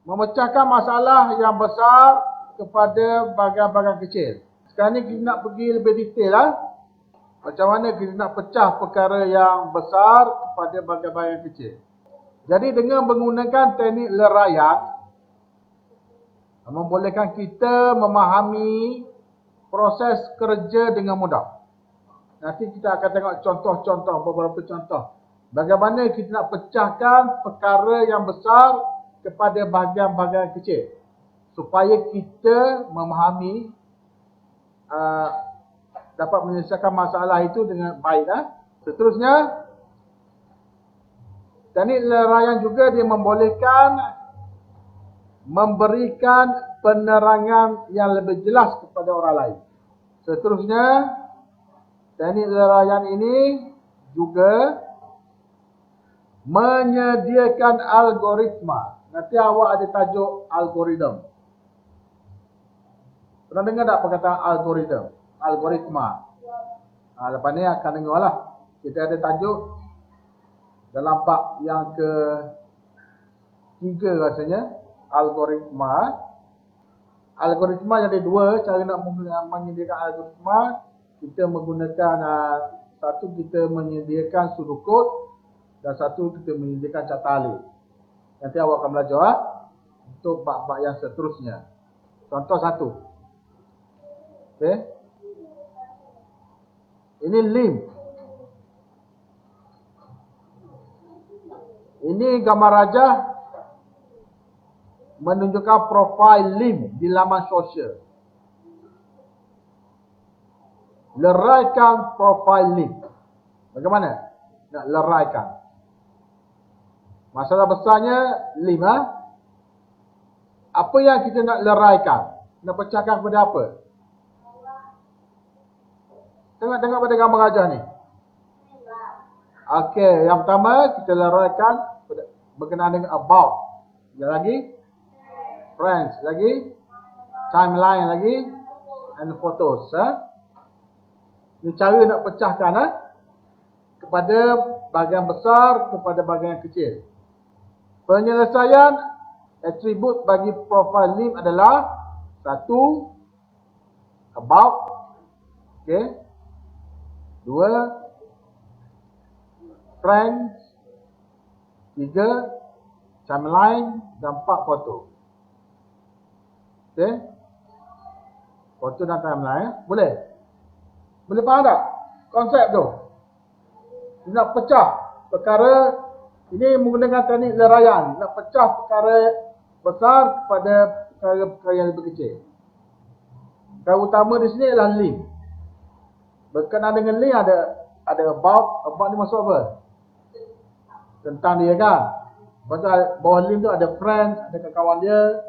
memecahkan masalah yang besar kepada bahagian-bahagian kecil. Sekarang ni kita nak pergi lebih detail lah. Macam mana kita nak pecah perkara yang besar kepada bahagian-bahagian kecil. Jadi dengan menggunakan teknik leraian, membolehkan kita memahami proses kerja dengan mudah. Nanti kita akan tengok contoh-contoh, beberapa contoh. Bagaimana kita nak pecahkan perkara yang besar kepada bahagian-bahagian kecil. Supaya kita memahami, dapat menyelesaikan masalah itu dengan baik. Seterusnya, teknik leraian juga dia membolehkan memberikan penerangan yang lebih jelas kepada orang lain. Seterusnya, teknik leraian ini juga menyediakan algoritma. Nanti awak ada tajuk algoritma. Pernah dengar tak perkataan algoritma? Algoritma. Lepas ni akan dengar lah. Kita ada tajuk dalam bab yang ke-3 rasanya. Algoritma. Algoritma ada dua cara nak menyediakan algoritma. Kita menggunakan satu kita menyediakan sudokod dan satu kita menyediakan catalik. Nanti awak akan belajar untuk bab-bab yang seterusnya. Contoh satu. Okey. Ini lim. Ini gambar rajah menunjukkan profil lim di laman sosial. Leraikan profil lim. Bagaimana nak leraikan? Masalah besarnya lim. Apa yang kita nak leraikan? Nak pecahkan kepada apa? Tengok pada gambar rajah ni. Okey, yang pertama kita leraikan berkenaan dengan about. Yang lagi friends, lagi timeline, lagi and photos. Ini cara nak pecahkan kepada bahagian besar kepada bahagian kecil. Penyelesaian atribut bagi profil lim adalah satu, about. Okey. Dua, friends. Tiga, timeline. Dan 4, foto. Okey. Foto dan timeline. Boleh? Boleh faham tak konsep tu? Nak pecah perkara ini menggunakan teknik leraian. Nak pecah perkara besar kepada perkara yang lebih kecil. Perkara utama di sini adalah link. Berkenaan dengan link ada about. About ni maksud apa? Tentang dia kan. Pasal bawah link tu ada friends, ada kawan dia.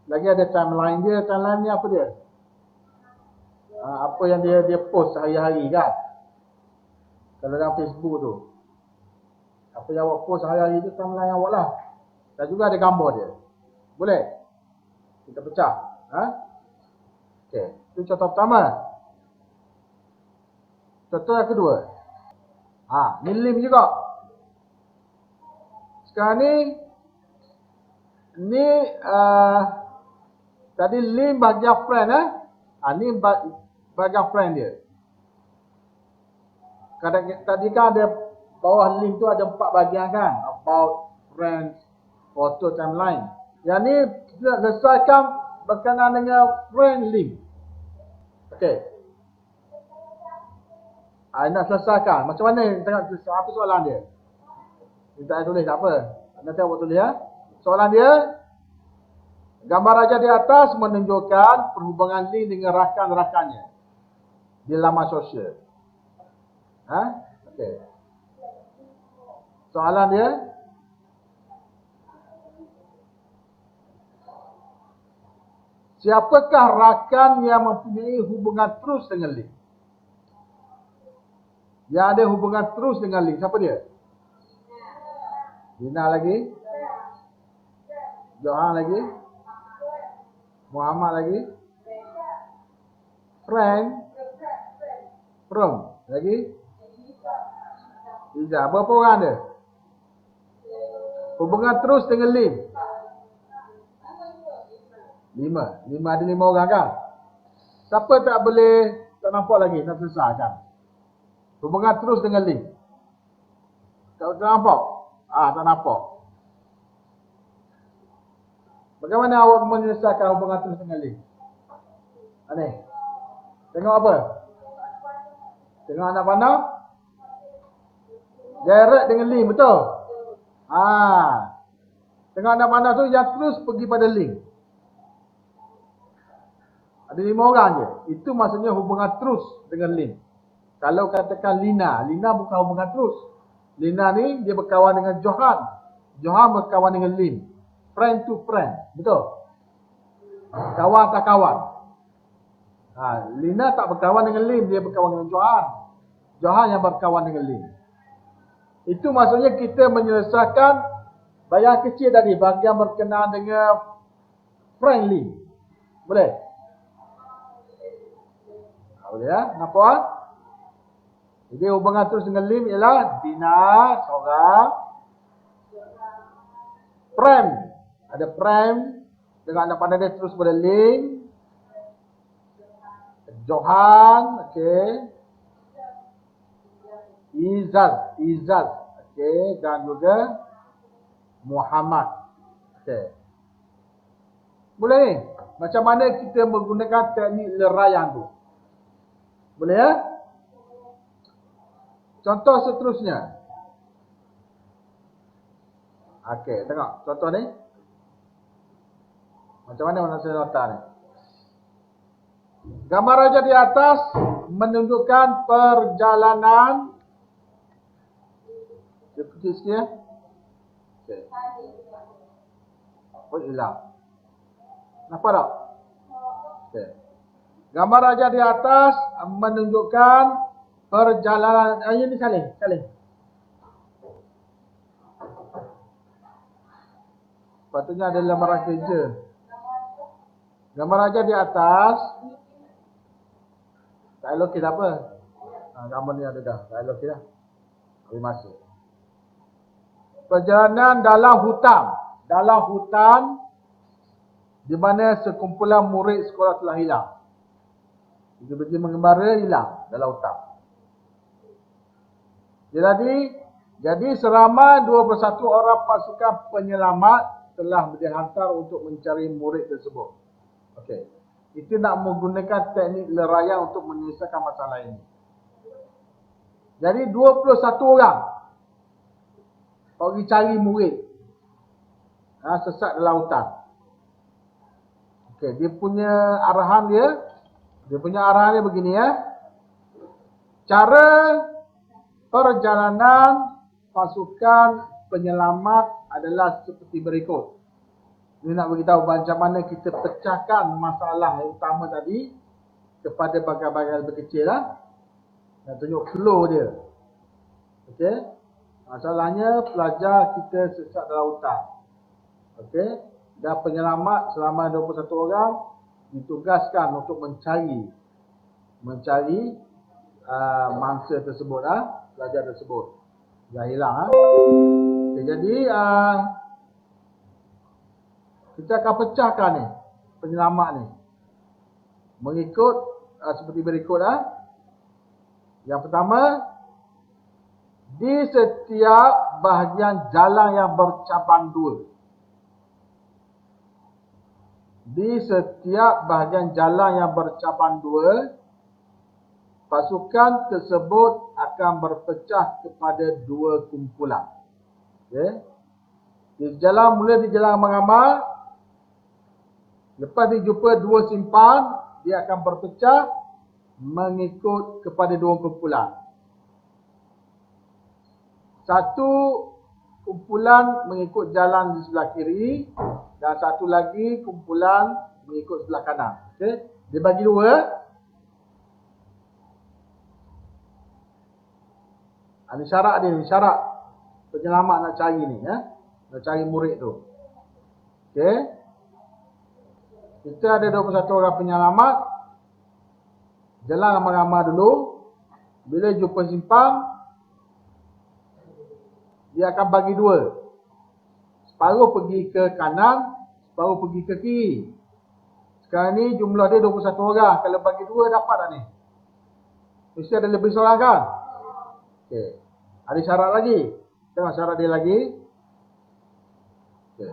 Lagi ada timeline dia. Timeline ni apa dia? Apa yang dia post hari-hari kan. Kalau dalam Facebook tu, apa yang awak post hari-hari tu timeline awak lah. Dan juga ada gambar dia. Boleh? Kita pecah. Okey, itu contoh pertama. Contoh yang kedua. Ni lim juga. Sekarang ni tadi lim bahagian friend. Ni bahagian friend dia. Tadi kan ada bawah link tu ada 4 bahagian kan. About, friends, photo, timeline. Yang ni kita nak selesaikan berkenaan dengan friend link. Okey. Nak selesaikan. Macam mana tengok apa soalan dia? Kita tulis tak apa. Nanti awak tulis Soalan dia, gambar rajah di atas menunjukkan perhubungan link dengan rakan-rakannya di laman sosial. Okey. Soalan dia, siapakah rakan yang mempunyai hubungan terus dengan link? Yang ada hubungan terus dengan link, siapa dia? Dina lagi? Johan lagi? Muhammad lagi? Friend? From? Lagi? Iza. Berapa orang ada? Hubungan terus dengan link. 5. 5 ada 5 orang kan? Siapa tak boleh, tak nampak lagi, nak selesaikan? Hubungan terus dengan link. Tak nampak? Tak nampak. Bagaimana awak menyelesaikan hubungan terus dengan link? Ni. Tengok apa? Tengok anak panah? Direct dengan link, betul? Tengok anak panah tu yang terus pergi pada link. Ada 5 orang je. Itu maksudnya hubungan terus dengan link. Kalau katakan Lina bukan hubungan terus. Lina ni dia berkawan dengan Johan. Johan berkawan dengan Lin. Friend to friend. Betul? Kawan tak kawan. Lina tak berkawan dengan Lin, dia berkawan dengan Johan. Johan yang berkawan dengan Lin. Itu maksudnya kita menyelesaikan bahagian kecil tadi, bahagian berkenaan dengan friendly. Boleh? Boleh ya? Nampak? Jadi hubungan terus dengan Lim ialah Dina seorang, Prem, ada Prem dengan anak panah dia terus pada Lim, Johan, okey, Izaz, okey, dan juga Muhammad. Okey. Boleh ni? Macam mana kita menggunakan teknik leraian tu? Boleh ya? Contoh seterusnya. Okey, tengok contoh ni. Macam mana saya letak ni? Gambar raja di atas menunjukkan perjalanan. Dia kecil sikit ya. Okey. Oh, hilang. Nampak tak? Okey. Gambar raja di atas menunjukkan perjalanan. Ini saling. Patutnya ada lamaran kerja. Gambar raja di atas. Tak elok kita apa? Gambar ni ada dah. Tak elok kita. Beri masuk. Perjalanan dalam hutan. Dalam hutan di mana sekumpulan murid sekolah telah hilang. Dia pergi mengembara, hilang dalam hutan. Jadi seramai 21 orang pasukan penyelamat telah dihantar untuk mencari murid tersebut. Okey. Itu nak menggunakan teknik leraian untuk menyelesaikan masalah ini. Jadi 21 orang pergi cari murid. Sesat dalam hutan. Okey, dia punya arahan dia begini ya. Cara perjalanan pasukan penyelamat adalah seperti berikut. Ini nak beritahu macam mana kita pecahkan masalah yang utama tadi kepada bahagian-bahagian lebih kecil lah. Dan tunjuk flow dia. Okey. Masalahnya pelajar kita sesat dalam hutan. Okey. Dan penyelamat selama 21 orang ditugaskan untuk mencari mangsa tersebut pelajar tersebut dah hilang Okay, jadi kita akan pecahkan ni penyelamat ni mengikut seperti berikut Yang pertama, di setiap bahagian jalan yang bercabang dua. Di setiap bahagian jalan yang bercabang dua, pasukan tersebut akan berpecah kepada dua kumpulan. Okay. Di jalan mengamal, lepas dijumpa dua simpan, dia akan berpecah mengikut kepada dua kumpulan. Satu kumpulan mengikut jalan di sebelah kiri dan satu lagi kumpulan mengikut sebelah kanan. Okey, dia bagi dua. Ini syarat dia, syarat penyelamat nak cari ni nak cari murid tu. Okey. Kita ada 21 orang penyelamat. Jalan ramai-ramai dulu. Bila jumpa simpang, dia akan bagi dua. Separuh pergi ke kanan, separuh pergi ke kiri. Sekarang ni jumlah dia 21 orang. Kalau bagi 2 dapat tak ni? Mesti ada lebih seorang kan? Okey. Ada syarat lagi. Tengok syarat dia lagi. Okey.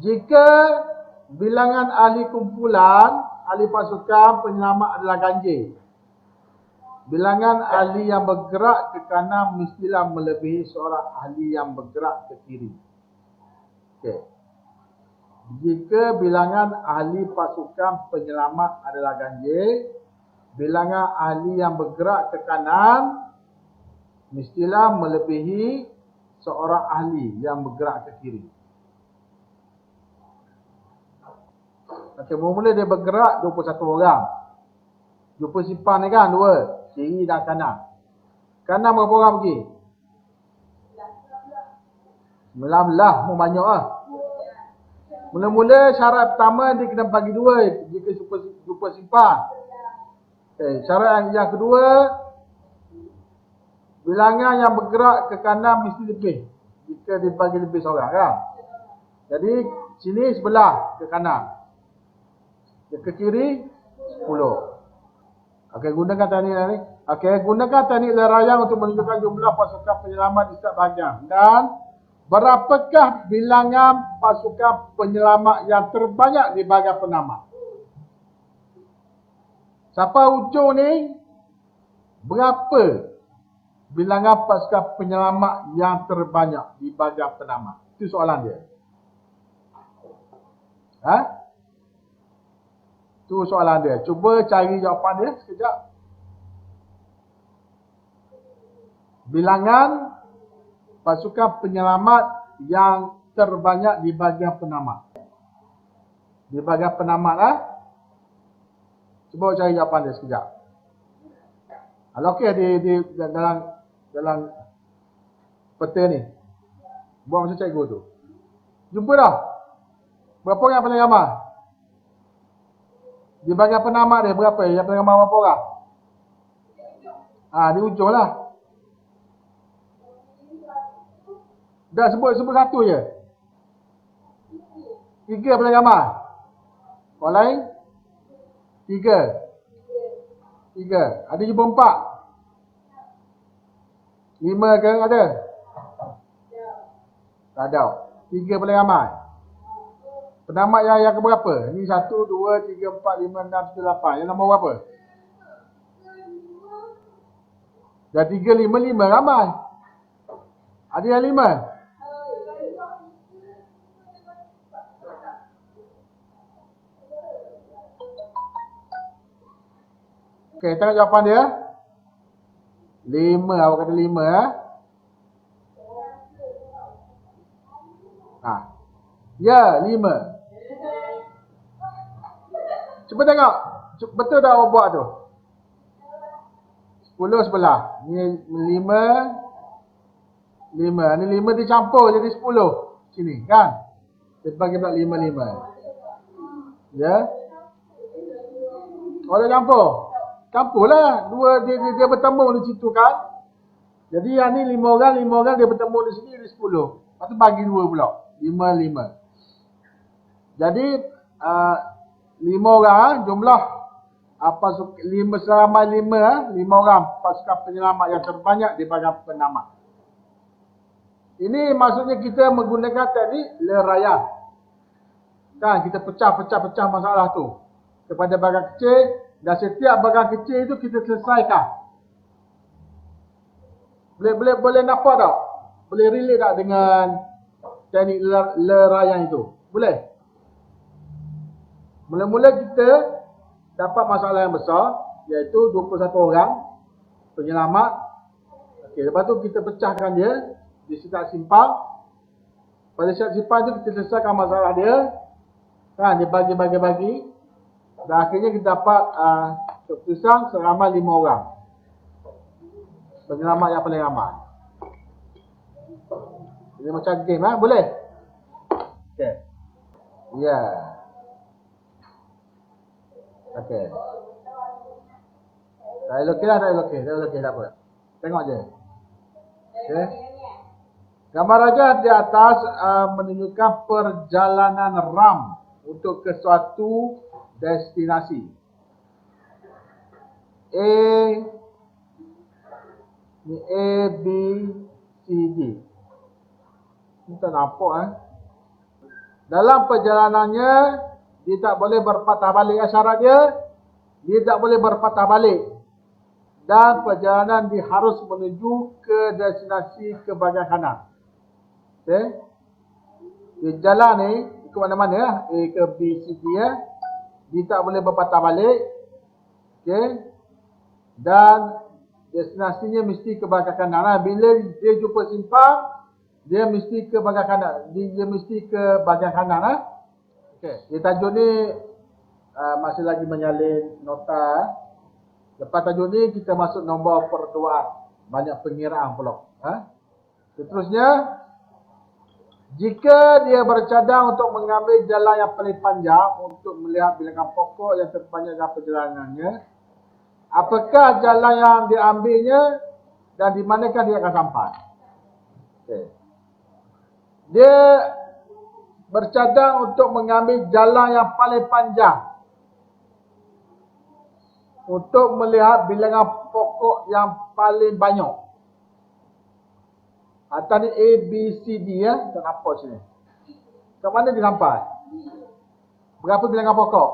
Jika bilangan ahli kumpulan, ahli pasukan penyelamat adalah ganjil. Bilangan ahli yang bergerak ke kanan mestilah melebihi seorang ahli yang bergerak ke kiri. Okey. Jika bilangan ahli pasukan penyelamat adalah ganjil, bilangan ahli yang bergerak ke kanan mestilah melebihi seorang ahli yang bergerak ke kiri. Okey, mula-mula dia bergerak 21 orang. Jumpa simpan ni kan 2, kiri dan kanan. Kanan berapa orang pergi? 19, mau banyak lah. Mula-mula syarat pertama dia kena bagi 2 jika jumpa simpan. Okay. Syarat yang kedua, bilangan yang bergerak ke kanan mesti lebih jika dibagi lebih seorang kan. Jadi sini sebelah ke kanan, ke kiri 10. Okey, gunakan teknik ni. Okey, gunakan teknik lerayang untuk menunjukkan jumlah pasukan penyelamat di setiap bahagian. Dan berapakah bilangan pasukan penyelamat yang terbanyak di bahagian penamat? Sampai ujung ni, berapa bilangan pasukan penyelamat yang terbanyak di bahagian penamat? Itu soalan dia. Itu soalan dia. Cuba cari jawapan dia sekejap. Bilangan pasukan penyelamat yang terbanyak di bahagian penamat. Di bahagian penamat lah. Cuba cari jawapan dia sekejap. Kalau okey di dalam peta ni. Buat macam cikgu tu. Jumpa dah. Berapa orang paling ramai? Di bahagian penamat dia berapa? Yang paling ramai berapa orang? Di ujung lah. Dah sebut satu je. 3 paling ramai. Orang lain? 3. Ada jumpa 4? 5 ke ada? Tak ada. 3 paling ramai. Penamat yang keberapa? Ni 1, 2, 3, 4, 5, 6, 7, 8. Yang nombor berapa? Dah 3, 5, 5 ramai. Ada yang 5? Okey, tengok jawapan dia. 5, awak kata 5 Ya, 5. Cuba tengok. Betul tak awak buat tu? 10 sebelah. Ni 5. Ni 5 dicampur jadi 10. Sini, kan? Dia bagi pula 5, 5. Ya. Orang campur. Campur lah. Dia bertemu di situ kan. Jadi yang ni 5 orang dia bertemu di sini jadi 10. Lepas tu bagi 2 pula. 5, 5. Jadi 5 orang jumlah seramai 5 orang pasukan penyelamat yang terbanyak di bahagian penamat. Ini maksudnya kita menggunakan teknik lerayang. Kan kita pecah masalah tu kepada bahagian kecil dan setiap bahagian kecil itu kita selesaikan. Boleh nampak tak? Boleh relate tak dengan teknik lerayang itu? Boleh? Mula-mula kita dapat masalah yang besar, iaitu 21 orang penyelamat. Okey, lepas tu kita pecahkan dia di setiap simpang. Pada setiap simpang tu kita selesaikan masalah dia. Kan, dia bagi. Dan akhirnya kita dapat keputusan seramai 5 orang penyelamat yang paling ramai. Ini macam game boleh? Okey. Ya. Okey. Dah okey lah, tak apa. Tengok je. Okey. Gambar raja di atas menunjukkan perjalanan ram untuk ke suatu destinasi. Ni A, B, C, D. Ni tak nampak Dalam perjalanannya, dia tak boleh berpatah balik. Syarat dia tak boleh berpatah balik. Dan perjalanan dia harus menuju ke destinasi ke bahagian kanan. Okay. Dia jalan ni, ke mana-mana A ke B, C, D dia tak boleh berpatah balik. Okay. Dan destinasinya mesti ke bahagian kanan. Bila dia jumpa simpang, dia mesti ke bahagian kanan. Dia mesti ke bahagian kanan. Okay. Dia tajuk ni masih lagi menyalin nota. Lepas tajuk ni kita masuk nombor perduaan. Banyak pengiraan pula. Seterusnya, jika dia bercadang untuk mengambil jalan yang paling panjang untuk melihat bilangan pokok yang terpanjang dalam perjalanannya, apakah jalan yang diambilnya dan di manakah dia akan sampai? Okay. Dia bercadang untuk mengambil jalan yang paling panjang untuk melihat bilangan pokok yang paling banyak. Tadi A, B, C, D tak nampak sini. Ke mana dia sampai? Berapa bilangan pokok?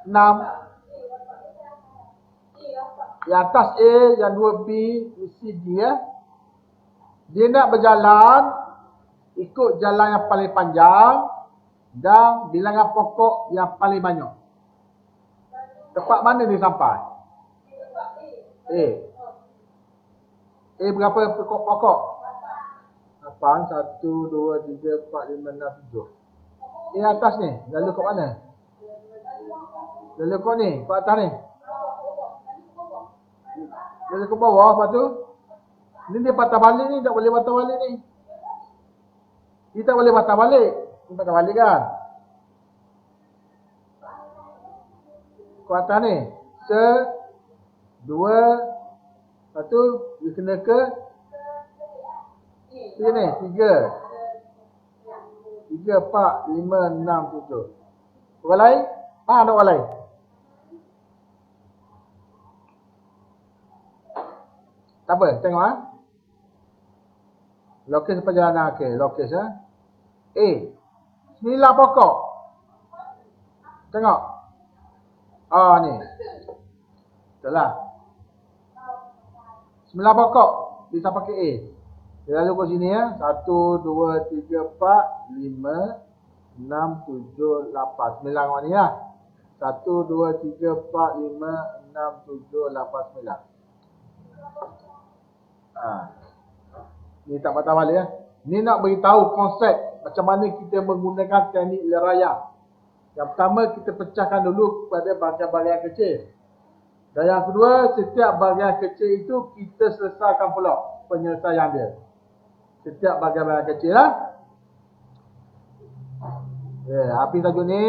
6. Yang atas A, yang 2 B, C, D Dia nak berjalan ikut jalan yang paling panjang dan bilangan pokok yang paling banyak. Tempat mana dia sampai? A. A berapa pokok? 8, 1, 2, 3, 4, 5, 6, 7. A atas ni, lalu kat mana? Lalu kat ni, kat atas ni. Lalu ke bawah, lepas tu ni dia patah balik ni, tak boleh patah balik ni. Dia tak boleh patah balik. Dia patah balik kan? Kat atas ni, 2, 1, dia kena ke sini, 3, 4, 5, 6, 7. Orang lain? Ada orang lain? Tak apa, tengok Lokasi perjalanan, okey, lokasi A. 9 pokok. Tengok. Ni. Itulah. 9 pokok. Dia sampai ke A. Dia lalu ke sini 1, 2, 3, 4, 5, 6, 7, 8. 9 orang ni 1, 2, 3, 4, 5, 6, 7, 8, 9. Ni tak patah balik Ni nak beritahu konsep macam mana kita menggunakan teknik lerayang. Yang pertama, kita pecahkan dulu kepada bahagian-bahagian kecil. Dan yang kedua, setiap bahagian kecil itu kita selesaikan pula penyelesaian dia. Setiap bahagian-bahagian kecil Habis tajuk ni.